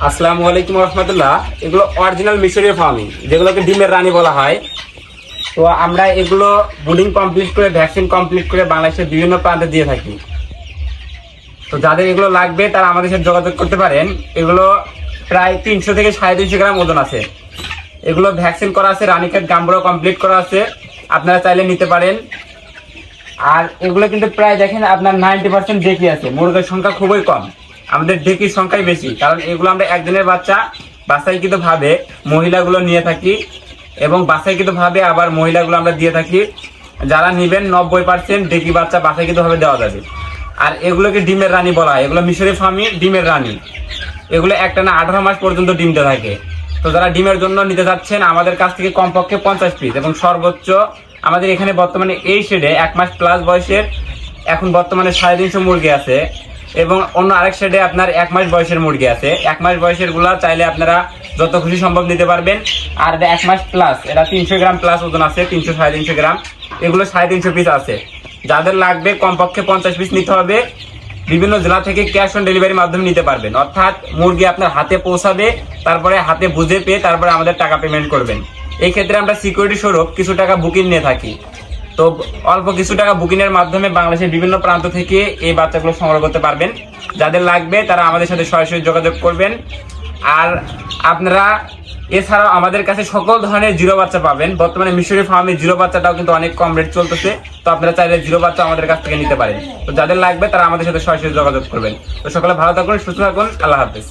আসসালামু আলাইকুম রহমতুল্লাহ। এগুলো অরিজিনাল মিশরীয় ফার্মিং, যেগুলোকে ডিমের রানী বলা হয়। তো আমরা এগুলো বুডিং কমপ্লিট করে ভ্যাকসিন কমপ্লিট করে বাংলাদেশের বিভিন্ন প্রান্তে দিয়ে থাকি। তো যাদের এগুলো লাগবে তারা আমাদের সাথে যোগাযোগ করতে পারেন। এগুলো প্রায় 300 থেকে 350 গ্রাম ওজন আছে। এগুলো ভ্যাকসিন করা আছে, রানীক্ষেত গাম্বুরা কমপ্লিট করা আছে, আপনারা চাইলে নিতে পারেন। আর এগুলো কিন্তু প্রায় দেখেন আপনার 90% ডেকি আছে, মুরগের সংখ্যা খুবই কম, আমাদের ডেকির সংখ্যাই বেশি। কারণ এগুলো আমরা একদিনের বাচ্চা বাছাইকৃত ভাবে মহিলাগুলো নিয়ে থাকি এবং বাছাইকৃত ভাবে আবার মহিলাগুলো আমরা দিয়ে থাকি। যারা নিবেন 90% ডেকি বাচ্চা বাছাইকৃত ভাবে দেওয়া যাবে। আর এগুলোকে ডিমের রানী বলা হয়, এগুলো মিশরি ফার্মি ডিমের রানী। এগুলো একটানা 18 মাস পর্যন্ত ডিম দিয়ে থাকে। তো যারা ডিমের জন্য নিতে যাচ্ছেন আমাদের কাছ থেকে কমপক্ষে 50 পিস এবং সর্বোচ্চ আমাদের এখানে বর্তমানে এই শেডে 1 মাস প্লাস বয়সের এখন বর্তমানে 350 মুরগি আছে এবং অন্য আরেক শেডে আপনার 1 মাস বয়সের মুরগি আছে। 1 মাস বয়সের গুলা চাইলে আপনারা যত খুশি সম্ভব নিতে পারবেন। আর 1 মাস প্লাস, এটা 300 গ্রাম প্লাস ওজন আছে, 300 350 গ্রাম, এগুলো 350 পিস আছে। যাদের লাগবে কমপক্ষে 50 পিস নিতে হবে। বিভিন্ন জেলা থেকে ক্যাশ অন ডেলিভারির মাধ্যমে নিতে পারবেন, অর্থাৎ মুরগি আপনার হাতে পৌঁছাবে, তারপরে হাতে বুঝে পেয়ে তারপরে আমাদের টাকা পেমেন্ট করবেন। এই ক্ষেত্রে আমরা সিকিউরিটি স্বরূপ কিছু টাকা বুকিং নিয়ে থাকি। তো অল্প কিছু টাকা বুকিং এর মাধ্যমে বাংলাদেশের বিভিন্ন প্রান্ত থেকে এই বাচ্চাগুলো সংগ্রহ করতে পারবেন। যাদের লাগবে তারা আমাদের সাথে সরাসরি যোগাযোগ করবেন। আর আপনারা এছাড়াও আমাদের কাছে সকল ধরনের জিরো বাচ্চা পাবেন। বর্তমানে মিশরি ফার্মে জিরো বাচ্চাটাও কিন্তু অনেক কম রেট চলতেছে। তো আপনারা চাইলে জিরো বাচ্চা আমাদের কাছ থেকে নিতে পারেন। তো যাদের লাগবে তারা আমাদের সাথে সরাসরি যোগাযোগ করবেন। তো সকলে ভালো থাকুন, সুস্থ থাকুন, আল্লাহ হাফেজ।